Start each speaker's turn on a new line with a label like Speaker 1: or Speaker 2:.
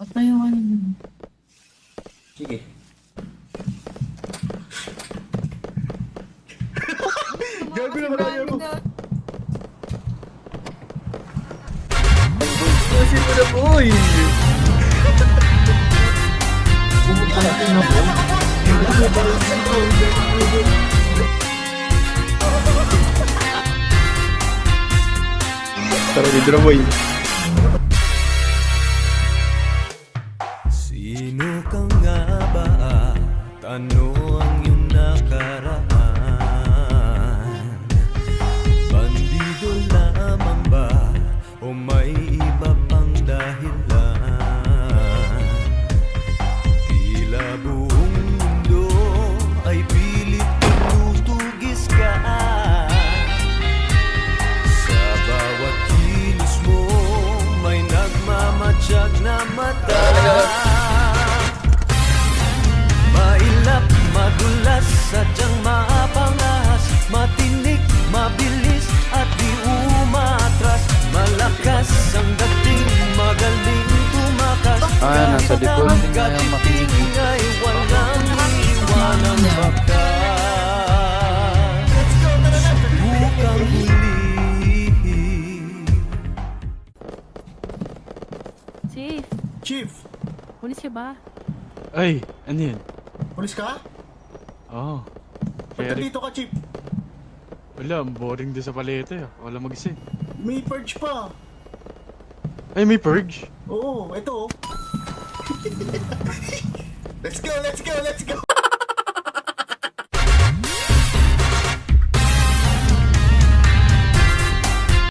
Speaker 1: Patay yung ano.
Speaker 2: Sige.
Speaker 3: Gago na kaya mo.
Speaker 2: Kasi mo na boy! Pumunta natin na boy.
Speaker 3: Tara dito na boy.
Speaker 4: Sino ka nga ba? Tanong yung nakaraan. Bandido lamang ba? O may iba pang dahilan? Tila buong mundo ay pilit tutugis ka. Sa bawat kilos mo may nagmamatsyag na mata. Mailap, madulas, sadyang mapangas, matinik, mabilis at di umatras. Malakas ang dating, magaling tumakas.
Speaker 3: Nasa likod.
Speaker 4: Katiting ay walang iwanang bakas. Bukang huli.
Speaker 1: Chief,
Speaker 3: Chief!
Speaker 1: pulis ka ba?
Speaker 5: Ay, ano yun?
Speaker 3: Pulis ka?
Speaker 5: Oo.
Speaker 3: Ba't
Speaker 5: Kaya
Speaker 3: dito ka, Chief?
Speaker 5: wala, ang boring din sa palete. Wala mag-isa eh.
Speaker 3: May purge pa.
Speaker 5: Ay, may purge?
Speaker 3: Oo, ito. Let's go, let's go, let's go!